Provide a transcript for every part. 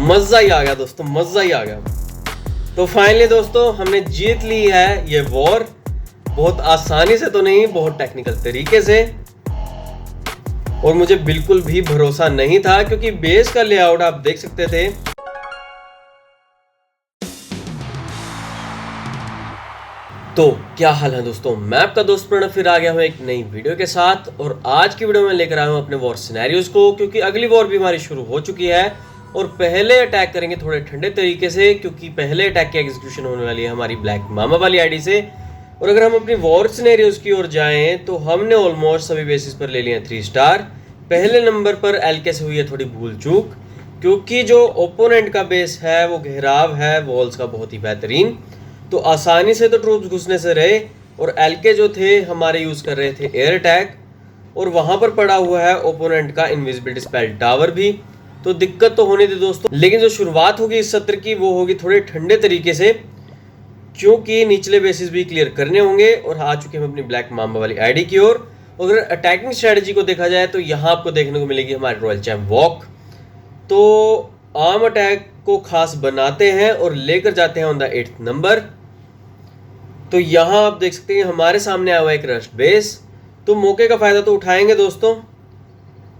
मज़ा ही आ गया दोस्तों, मज़ा ही आ गया। तो फाइनली दोस्तों हमने जीत ली है ये वॉर, बहुत आसानी से तो नहीं, बहुत टेक्निकल तरीके से। और मुझे बिल्कुल भी भरोसा नहीं था क्योंकि बेस का लेआउट आप देख सकते थे। तो क्या हाल है दोस्तों, मैं आपका दोस्त प्रणव फिर आ गया हूँ एक नई वीडियो के साथ। और आज की वीडियो में लेकर आया हूँ अपने वॉर सिनेरियोज को, क्योंकि अगली वॉर भी हमारी शुरू हो चुकी है। और पहले अटैक करेंगे थोड़े ठंडे तरीके से, क्योंकि पहले अटैक की एग्जीक्यूशन होने वाली है हमारी ब्लैक मामा वाली आईडी से। और अगर हम अपनी वॉर सिनेरियोज की ओर जाएं तो हमने ऑलमोस्ट सभी बेसिस पर ले लिया 3 स्टार। पहले नंबर पर एलके से हुई है थोड़ी भूल चूक, क्योंकि जो ओपोनेंट का बेस है वो घेराव है वॉल्स का बहुत ही बेहतरीन, तो आसानी से तो ट्रूप्स घुसने से रहे। और एलके जो थे हमारे यूज कर रहे थे एयर अटैक, और वहां पर पड़ा हुआ है ओपोनेंट का इनविजिबिलिटी स्पेल टावर भी। तो दिक्कत तो होने थी दोस्तों, लेकिन जो शुरुआत होगी इस सत्र की वो होगी थोड़े ठंडे तरीके से, क्योंकि निचले बेसिस भी क्लियर करने होंगे। और आ चुके हैं अपनी ब्लैक मामा वाली आईडी की ओर। अगर अटैकिंग स्ट्रेटजी को देखा जाए तो यहाँ आपको देखने को मिलेगी हमारी रॉयल चैम्प वॉक। तो आर्म अटैक को खास बनाते हैं और लेकर जाते हैं ऑन द 8th नंबर। तो यहाँ आप देख सकते हैं हमारे सामने आया हुआ एक रश्ड बेस, तो मौके का फायदा तो उठाएंगे दोस्तों।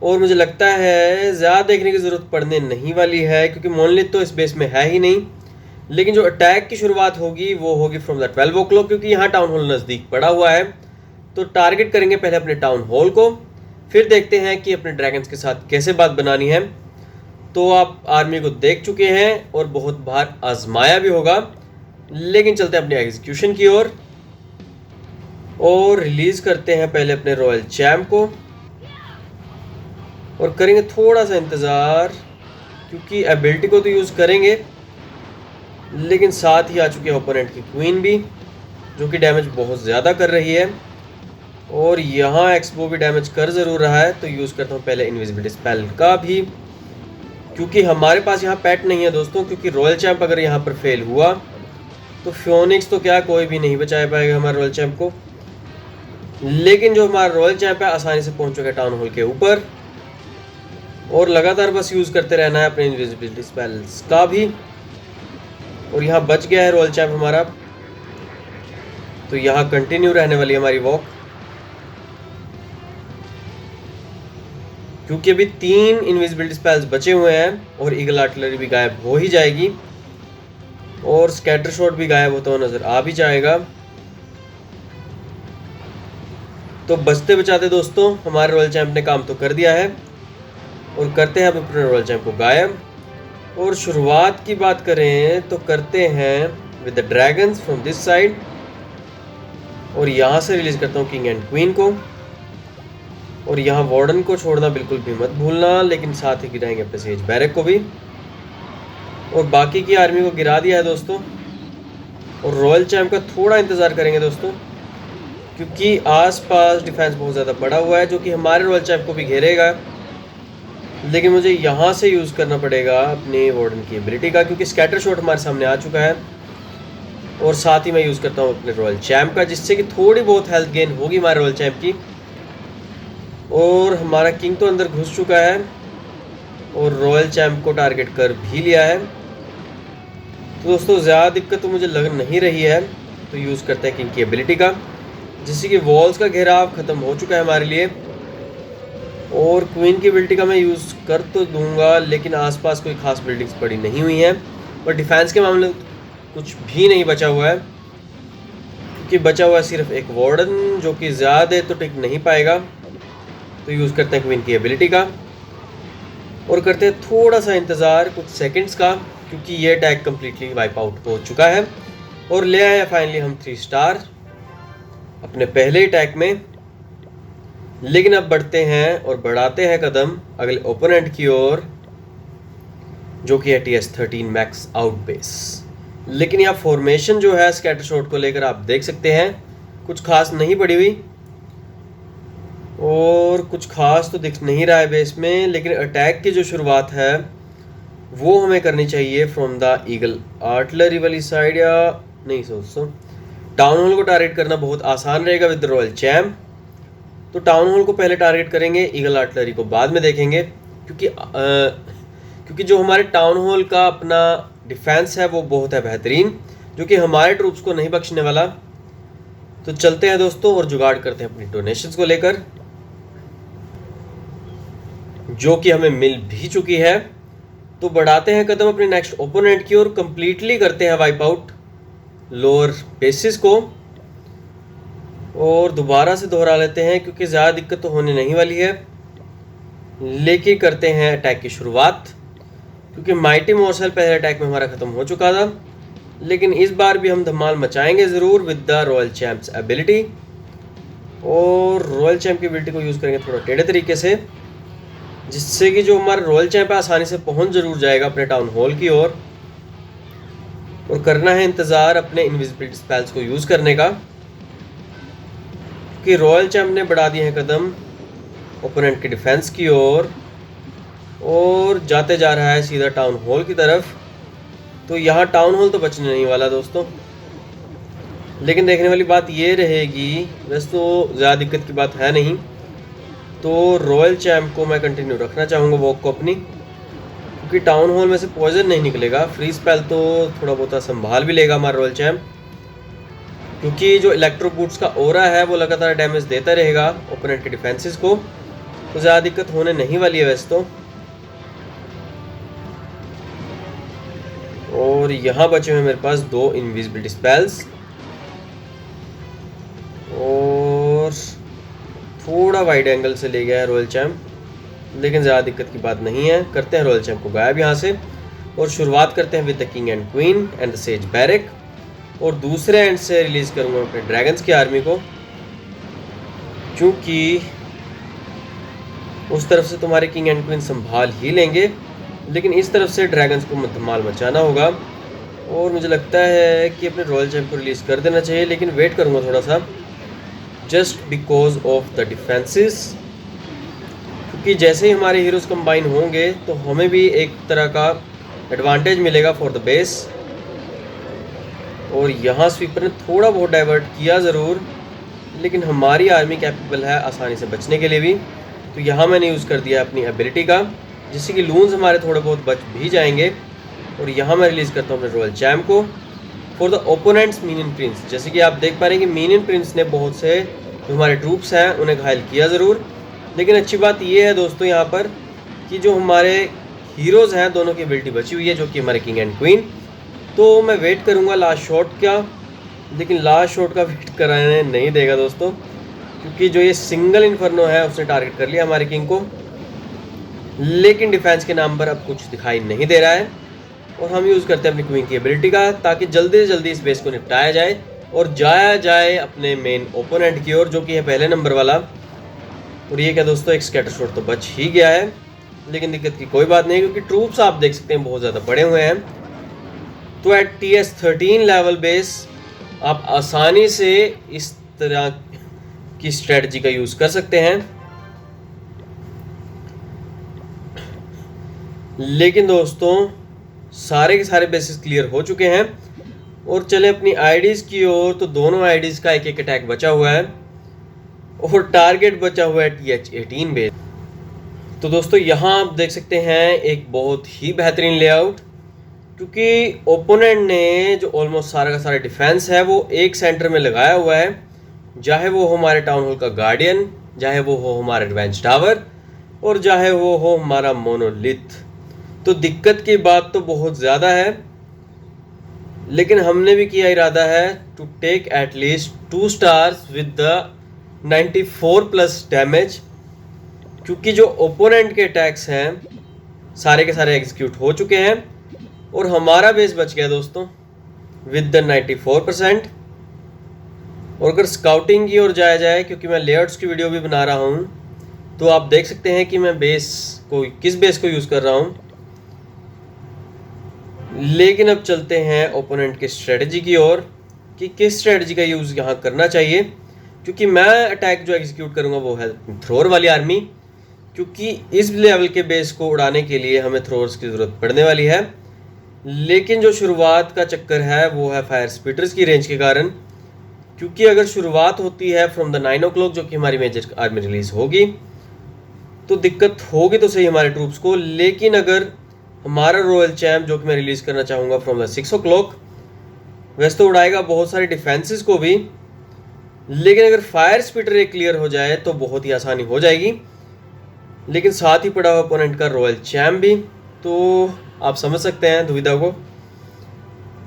और मुझे लगता है ज़्यादा देखने की ज़रूरत पड़ने नहीं वाली है, क्योंकि मोनलिथ तो इस बेस में है ही नहीं। लेकिन जो अटैक की शुरुआत होगी वो होगी फ्रॉम द 12 o'clock, क्योंकि यहाँ टाउन हॉल नज़दीक पड़ा हुआ है। तो टारगेट करेंगे पहले अपने टाउन हॉल को, फिर देखते हैं कि अपने ड्रैगन्स के साथ कैसे बात बनानी है। तो आप आर्मी को देख चुके हैं और बहुत बार आजमाया भी होगा, लेकिन चलते हैं अपनी एग्जीक्यूशन की ओर और रिलीज करते हैं पहले अपने रॉयल चैम्प को। और करेंगे थोड़ा सा इंतज़ार, क्योंकि एबिलिटी को तो यूज़ करेंगे, लेकिन साथ ही आ चुकी है ओपोनेंट की क्वीन भी, जो कि डैमेज बहुत ज़्यादा कर रही है। और यहाँ एक्सपो भी डैमेज कर ज़रूर रहा है, तो यूज़ करता हूँ पहले इनविजिबिलिटी स्पेल का भी, क्योंकि हमारे पास यहाँ पैट नहीं है दोस्तों। क्योंकि रॉयल चैम्प अगर यहाँ पर फेल हुआ तो फियोनिक्स तो क्या कोई भी नहीं बचा पाएगा हमारे रॉयल चैम्प को। लेकिन जो हमारा रॉयल चैम्प है आसानी से पहुँच चुका है टाउन हॉल के ऊपर, और लगातार बस यूज़ करते रहना है अपने इनविजिबिलिटी स्पेल्स का भी। और यहाँ बच गया है रॉयल चैम्प हमारा, तो यहाँ कंटिन्यू रहने वाली हमारी वॉक, क्योंकि अभी 3 इनविजिबिलिटी स्पेल्स बचे हुए हैं और ईगल आर्टिलरी भी गायब हो ही जाएगी, और स्कैटर शॉट भी गायब होता हुआ नजर आ भी जाएगा। तो बचते बचाते दोस्तों हमारे रॉयल चैम्प ने काम तो कर दिया है, और करते हैं अब अपने रॉयल चैम्प को गायब। और शुरुआत की बात करें तो करते हैं with the dragons from this side, और यहाँ से रिलीज करता हूँ किंग एंड क्वीन को। और यहाँ वार्डन को छोड़ना बिल्कुल भी मत भूलना, लेकिन साथ ही गिराएंगे अपने सेज बैरक को भी। और बाकी की आर्मी को गिरा दिया है दोस्तों। और रॉयल चैम्प का थोड़ा इंतज़ार करेंगे दोस्तों, क्योंकि आसपास डिफेंस बहुत ज़्यादा बड़ा हुआ है, जो कि हमारे रॉयल चैम्प को भी घेरेगा। लेकिन मुझे यहाँ से यूज़ करना पड़ेगा अपनी वार्डन की एबिलिटी का, क्योंकि स्कैटर शॉट हमारे सामने आ चुका है। और साथ ही मैं यूज़ करता हूँ अपने रॉयल चैम्प का, जिससे कि थोड़ी बहुत हेल्थ गेन होगी हमारे रॉयल चैम्प की। और हमारा किंग तो अंदर घुस चुका है और रॉयल चैम्प को टारगेट कर भी लिया है। तो दोस्तों ज़्यादा दिक्कत तो मुझे लग नहीं रही है, तो यूज़ करते हैं किंग की एबिलिटी का, जिससे कि वॉल्स का घेराव ख़त्म हो चुका है हमारे लिए। और क्वीन की एबिलिटी का मैं यूज़ कर तो दूंगा, लेकिन आसपास कोई खास बिल्डिंग्स पड़ी नहीं हुई हैं। और डिफेंस के मामले में कुछ भी नहीं बचा हुआ है, क्योंकि बचा हुआ है सिर्फ एक वार्डन, जो कि ज़्यादा देर तो टिक नहीं पाएगा। तो यूज़ करते हैं क्वीन की एबिलिटी का, और करते हैं थोड़ा सा इंतज़ार कुछ सेकंड्स का, क्योंकि ये अटैक कम्प्लीटली वाइप आउट हो चुका है। और ले आए फाइनली हम 3 स्टार अपने पहले अटैक में। लेकिन अब बढ़ते हैं और बढ़ाते हैं कदम अगले ओपोनेंट की ओर, जो कि है TS-13 मैक्स आउट बेस। लेकिन यहाँ फॉर्मेशन जो है स्कैटर शॉट को लेकर आप देख सकते हैं कुछ खास नहीं पड़ी हुई, और कुछ खास तो दिख नहीं रहा है बेस में। लेकिन अटैक की जो शुरुआत है वो हमें करनी चाहिए फ्रॉम द ईगल आर्टिलरी वाली साइड, या नहीं दोस्तों टाउन हॉल को टारगेट करना बहुत आसान रहेगा विद रॉयल चैम्प। तो टाउन हॉल को पहले टारगेट करेंगे, ईगल आर्टिलरी को बाद में देखेंगे, क्योंकि क्योंकि जो हमारे टाउन हॉल का अपना डिफेंस है वो बहुत है बेहतरीन, जो कि हमारे ट्रूप्स को नहीं बख्शने वाला। तो चलते हैं दोस्तों और जुगाड़ करते हैं अपनी डोनेशंस को लेकर, जो कि हमें मिल भी चुकी है। तो बढ़ाते हैं कदम अपने नेक्स्ट ओपोनेंट की ओर, कंप्लीटली करते हैं वाइप आउट लोअर बेसिस को और दोबारा से दोहरा लेते हैं, क्योंकि ज़्यादा दिक्कत तो होने नहीं वाली है। लेकिन करते हैं अटैक की शुरुआत, क्योंकि माइटी मोर्सल पहले अटैक में हमारा ख़त्म हो चुका था, लेकिन इस बार भी हम धमाल मचाएंगे ज़रूर with the royal champs ability. और रॉयल चैम्प की एबिलिटी को यूज़ करेंगे थोड़ा टेढ़े तरीके से, जिससे कि जो हमारा रॉयल चैम्प है आसानी से पहुंच ज़रूर जाएगा अपने टाउन हॉल की ओर। और करना है इंतज़ार अपने इनविजिबिलिटी स्पेल्स को यूज़ करने का, कि रॉयल चैम्प ने बढ़ा दिए हैं कदम ओपोनेंट के डिफेंस की ओर और जाते जा रहा है सीधा टाउन हॉल की तरफ। तो यहाँ टाउन हॉल तो बचने नहीं वाला दोस्तों, लेकिन देखने वाली बात ये रहेगी, वैसे तो ज़्यादा दिक्कत की बात है नहीं। तो रॉयल चैम्प को मैं कंटिन्यू रखना चाहूँगा वॉक को अपनी, क्योंकि टाउन हॉल में से पॉइजन नहीं निकलेगा। फ्री स्पेल तो थोड़ा बहुत संभाल भी लेगा हमारा रॉयल चैम्प, क्योंकि जो इलेक्ट्रो बूट्स का ओरा है वो लगातार डैमेज देता रहेगा ओपोनेंट के डिफेंसेस को, तो ज़्यादा दिक्कत होने नहीं वाली है वैसे तो। और यहाँ बचे हुए मेरे पास 2 इनविजिबिलिटी स्पेल्स और थोड़ा वाइड एंगल से ले गया है रॉयल चैम्प, लेकिन ज़्यादा दिक्कत की बात नहीं है। करते हैं रॉयल चैम्प को गायब यहाँ से और शुरुआत करते हैं with the king and queen and the siege barrack. और दूसरे एंड से रिलीज़ करूँगा अपने ड्रैगन्स की आर्मी को, क्योंकि उस तरफ से तुम्हारे किंग एंड क्वीन संभाल ही लेंगे, लेकिन इस तरफ से ड्रैगन्स को धमाल मचाना होगा। और मुझे लगता है कि अपने रॉयल चैम्प को रिलीज़ कर देना चाहिए, लेकिन वेट करूँगा थोड़ा सा, just because of the defences, क्योंकि जैसे ही हमारे हीरोज़ कंबाइन होंगे तो हमें भी एक तरह का एडवांटेज मिलेगा फॉर द बेस। और यहाँ स्वीपर ने थोड़ा बहुत डाइवर्ट किया ज़रूर, लेकिन हमारी आर्मी कैपेबल है आसानी से बचने के लिए भी। तो यहाँ मैंने यूज़ कर दिया अपनी एबिलिटी का, जिससे कि लून्स हमारे थोड़े बहुत बच भी जाएंगे। और यहाँ मैं रिलीज़ करता हूँ अपने रॉयल चैम्प को फॉर द ओपोनेंट्स मीनियन प्रिंस। जैसे कि आप देख पा रहे हैं कि मीनियन प्रिंस ने बहुत से जो हमारे ट्रूप्स हैं उन्हें घायल किया ज़रूर, लेकिन अच्छी बात ये है दोस्तों यहाँ पर कि जो हमारे हीरोज़ हैं दोनों की एबिलिटी बची हुई है, जो कि हमारे किंग एंड क्वीन। तो मैं वेट करूँगा लास्ट शॉट का, लेकिन लास्ट शॉट का वेट कराने नहीं देगा दोस्तों, क्योंकि जो ये सिंगल इन्फर्नो है उसने टारगेट कर लिया हमारे किंग को, लेकिन डिफेंस के नाम पर अब कुछ दिखाई नहीं दे रहा है। और हम यूज़ करते हैं अपनी क्वीन की एबिलिटी का, ताकि जल्दी से जल्दी इस बेस को निपटाया जाए और जाया जाए अपने मेन ओपोनेंट की ओर, जो कि है पहले नंबर वाला। और ये क्या दोस्तों, एक स्कैटर शॉट तो बच ही गया है, लेकिन दिक्कत की कोई बात नहीं, क्योंकि ट्रूप्स आप देख सकते हैं बहुत ज़्यादा बड़े हुए हैं। तो एट TS13 लेवल बेस आप आसानी से इस तरह की स्ट्रेटजी का यूज़ कर सकते हैं। लेकिन दोस्तों सारे के सारे बेसिस क्लियर हो चुके हैं और चले अपनी आईडीज़ की ओर। तो दोनों आईडीज़ का एक एक अटैक बचा हुआ है और टारगेट बचा हुआ है TH18 बेस। तो दोस्तों यहाँ आप देख सकते हैं एक बहुत ही बेहतरीन लेआउट, क्योंकि ओपोनेंट ने जो ऑलमोस्ट सारा का सारा डिफेंस है वो एक सेंटर में लगाया हुआ है, चाहे वो हो हमारे टाउन हॉल का गार्डियन, चाहे वो हो हमारा रिवेंज टावर, और चाहे वो हो हमारा मोनोलिथ। तो दिक्कत की बात तो बहुत ज़्यादा है, लेकिन हमने भी किया इरादा है to take at least 2 stars with the 94+ damage, क्योंकि जो ओपोनेंट के अटैक्स हैं सारे के सारे एग्जीक्यूट हो चुके हैं और हमारा बेस बच गया दोस्तों विद द 94%। और अगर स्काउटिंग की ओर जाया जाए, क्योंकि मैं लेआउट्स की वीडियो भी बना रहा हूँ, तो आप देख सकते हैं कि मैं किस बेस को यूज़ कर रहा हूँ। लेकिन अब चलते हैं ओपोनेंट की स्ट्रेटजी की ओर कि किस स्ट्रेटजी का यूज़ यहाँ करना चाहिए, क्योंकि मैं अटैक जो एग्जीक्यूट करूँगा वो है थ्रोर वाली आर्मी, क्योंकि इस लेवल के बेस को उड़ाने के लिए हमें थ्रोर्स की ज़रूरत पड़ने वाली है। लेकिन जो शुरुआत का चक्कर है वो है फायर स्पीटर्स की रेंज के कारण, क्योंकि अगर शुरुआत होती है फ्रॉम द 9 o'clock, जो कि हमारी मेजर आर्मी रिलीज़ होगी, तो दिक्कत होगी तो सही हमारे ट्रूप्स को। लेकिन अगर हमारा रॉयल चैम्प जो कि मैं रिलीज़ करना चाहूँगा फ्रॉम द 6 o'clock, वैसे तो उड़ाएगा बहुत सारे डिफेंसेस को भी, लेकिन अगर फायर स्पिटर एक क्लियर हो जाए तो बहुत ही आसानी हो जाएगी। लेकिन साथ ही पड़ा हुआ ओपोनेंट का रॉयल चैम्प भी, तो आप समझ सकते हैं दुविधा को।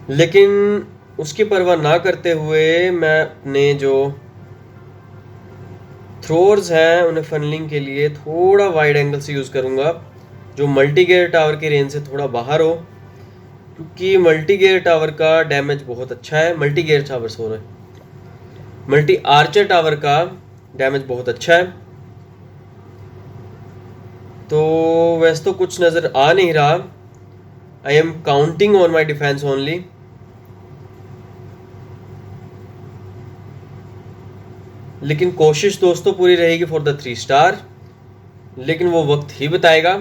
लेकिन उसकी परवाह ना करते हुए मैं अपने जो थ्रोअर्स हैं उन्हें फनलिंग के लिए थोड़ा वाइड एंगल से यूज़ करूँगा, जो मल्टी गियर टावर की रेंज से थोड़ा बाहर हो, क्योंकि मल्टी गियर टावर का डैमेज बहुत अच्छा है। मल्टी आर्चर टावर का डैमेज बहुत अच्छा है। तो वैसे तो कुछ नज़र आ नहीं रहा। I am counting on my defence only. लेकिन कोशिश दोस्तों पूरी रहेगी फॉर द 3 स्टार, लेकिन वो वक्त ही बताएगा।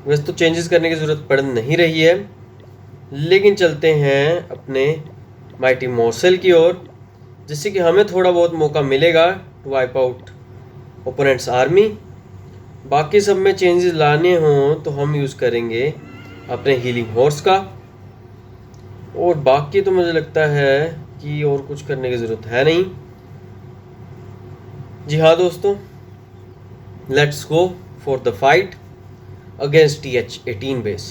वैसे तो चेंजेस करने की ज़रूरत पड़ नहीं रही है, लेकिन चलते हैं अपने माइटी मॉर्सेल की ओर, जिससे कि हमें थोड़ा बहुत मौका मिलेगा to wipe out opponent's army. बाकी सब में चेंजेस लाने हों तो हम यूज़ करेंगे अपने हीलिंग हॉर्स का, और बाकी तो मुझे लगता है कि और कुछ करने की ज़रूरत है नहीं। जी हाँ दोस्तों, let's go for the fight against TH-18 base.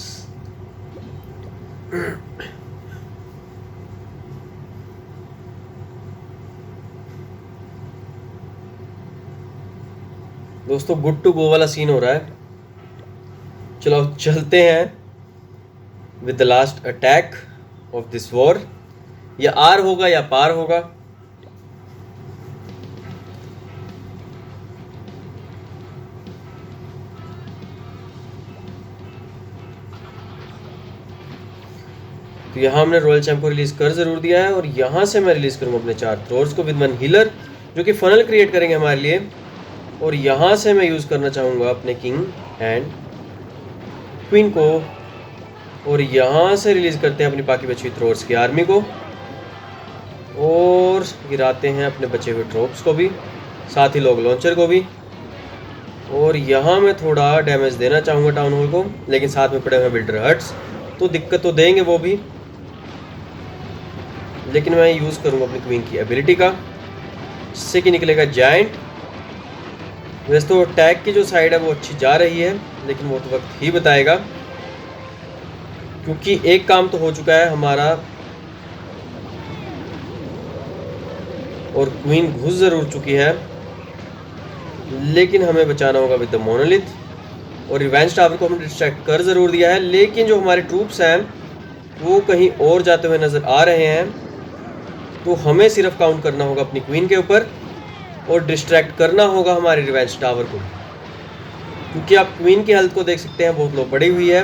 दोस्तों गुड टू गो वाला सीन हो रहा है। चलो चलते हैं with the last attack of this war. या आर होगा या पार होगा। तो यहाँ हमने रॉयल चैम्प को रिलीज कर जरूर दिया है, और यहाँ से मैं रिलीज करूँगा अपने 4 थ्रोर्स को विद 1 हीलर, जो कि फनल क्रिएट करेंगे हमारे लिए। और यहाँ से मैं यूज़ करना चाहूँगा अपने किंग एंड क्वीन को, और यहाँ से रिलीज़ करते हैं अपनी बाकी बची हुई थ्रोर्स की आर्मी को, और गिराते हैं अपने बचे हुए ट्रोप्स को भी, साथ ही लॉग लॉन्चर को भी। और यहाँ मैं थोड़ा डैमेज देना चाहूँगा टाउन हॉल को, लेकिन साथ में पड़े हुए बिल्डर हट्स तो दिक्कत तो देंगे वो भी। लेकिन मैं यूज़ करूँगा अपनी क्वीन की एबिलिटी का, जिससे कि निकलेगा जायंट। वैसे तो अटैक की जो साइड है वो अच्छी जा रही है, लेकिन वो तो वक्त ही बताएगा, क्योंकि एक काम तो हो चुका है हमारा, और क्वीन घुस ज़रूर चुकी है। लेकिन हमें बचाना होगा विद द मोनोलिथ, और रिवेंज टावर को हमने डिस्ट्रैक्ट कर ज़रूर दिया है, लेकिन जो हमारे ट्रूप्स हैं वो कहीं और जाते हुए नज़र आ रहे हैं। तो हमें सिर्फ काउंट करना होगा अपनी क्वीन के ऊपर, और डिस्ट्रैक्ट करना होगा हमारे रिवेंज टावर को, क्योंकि आप क्वीन की हेल्थ को देख सकते हैं बहुत लो पड़ी हुई है।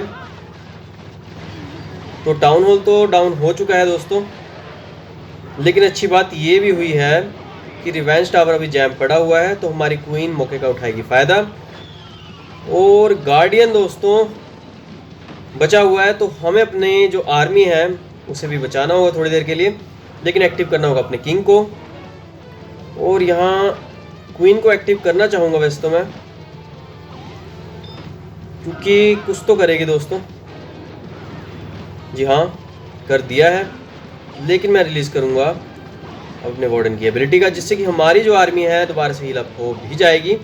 तो टाउन हॉल तो डाउन हो चुका है दोस्तों, लेकिन अच्छी बात ये भी हुई है कि रिवेंज टावर अभी जैम पड़ा हुआ है, तो हमारी क्वीन मौके का उठाएगी फ़ायदा। और गार्डियन दोस्तों बचा हुआ है, तो हमें अपने जो आर्मी है उसे भी बचाना होगा थोड़ी देर के लिए, लेकिन एक्टिव करना होगा अपने किंग को। और यहाँ क्वीन को एक्टिव करना चाहूँगा वैसे तो मैं, क्योंकि कुछ तो करेगी दोस्तों। जी हाँ, कर दिया है, लेकिन मैं रिलीज़ करूँगा अपने वार्डन की एबिलिटी का, जिससे कि हमारी जो आर्मी है दोबारा से हील अप हो भी जाएगी।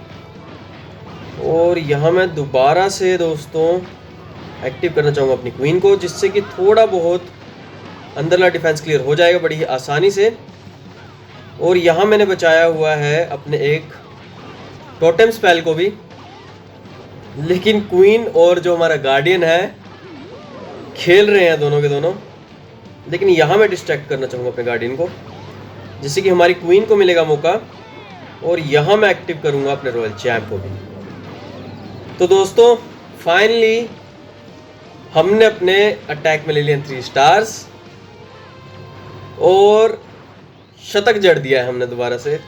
और यहाँ मैं दोबारा से दोस्तों एक्टिव करना चाहूँगा अपनी क्वीन को, जिससे कि थोड़ा बहुत अंदरला डिफेंस क्लियर हो जाएगा बड़ी ही आसानी से। और यहाँ मैंने बचाया हुआ है अपने एक टोटेम स्पेल को भी, लेकिन क्वीन और जो हमारा गार्डियन है खेल रहे हैं दोनों के दोनों। लेकिन यहाँ मैं डिस्ट्रैक्ट करना चाहूँगा अपने गार्डियन को, जिससे कि हमारी क्वीन को मिलेगा मौका। और यहाँ मैं एक्टिव करूँगा अपने रॉयल चैम्प को भी। तो दोस्तों फाइनली हमने अपने अटैक में ले लिया 3 स्टार्स, और शतक जड़ दिया है हमने दोबारा से।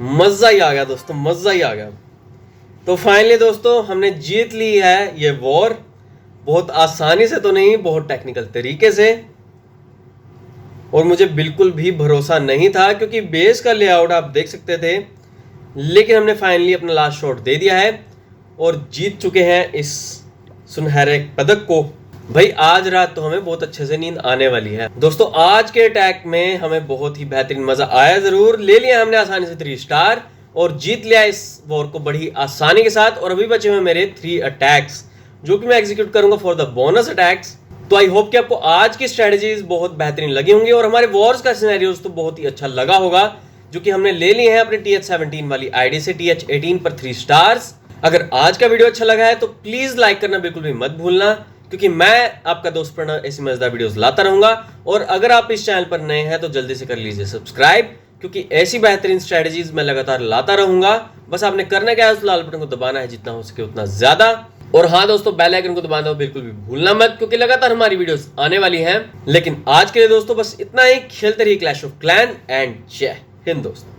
मज़ा ही आ गया दोस्तों, मज़ा ही आ गया। तो फाइनली दोस्तों हमने जीत ली है ये वॉर, बहुत आसानी से तो नहीं, बहुत टेक्निकल तरीके से। और मुझे बिल्कुल भी भरोसा नहीं था, क्योंकि बेस का लेआउट आप देख सकते थे लेकिन हमने फाइनली अपना लास्ट शॉट दे दिया है और जीत चुके हैं इस सुनहरे पदक को। भाई आज रात तो हमें बहुत अच्छे से नींद आने वाली है। दोस्तों आज के अटैक में हमें बहुत ही बेहतरीन मजा आया जरूर। ले लिया हमने आसानी से 3 स्टार और जीत लिया इस वॉर को बड़ी आसानी के साथ। और अभी बचे हुए मेरे 3 अटैक्स जो कि मैं एग्जीक्यूट करूंगा फॉर द बोनस अटैक्स। तो आई होप कि आपको आज की स्ट्रेटजीज बहुत बेहतरीन लगी होंगी और हमारे वॉर्स का सिनेरियोस तो बहुत ही अच्छा लगा होगा, जो कि हमने ले लिए हैं अपने TH17 वाली आईडी से TH18 पर 3 स्टार्स। अगर आज का वीडियो अच्छा लगा है तो प्लीज लाइक करना बिल्कुल भी मत भूलना, क्योंकि मैं आपका दोस्त प्रणव ऐसी मजेदार वीडियोस लाता रहूंगा। और अगर आप इस चैनल पर नए हैं तो जल्दी से कर लीजिए सब्सक्राइब, क्योंकि ऐसी बेहतरीन स्ट्रेटजीज मैं लगातार लाता रहूंगा। बस आपने करना क्या है, उस लाल बटन को दबाना है जितना हो सके उतना ज्यादा। और हाँ दोस्तों, बेल आइकन को दबाना बिल्कुल भी भूलना मत, क्योंकि लगातार हमारी वीडियोस आने वाली हैं। लेकिन आज के लिए दोस्तों बस इतना ही। खेलते रहिए क्लैश ऑफ क्लैन एंड जय हिंद दोस्तों।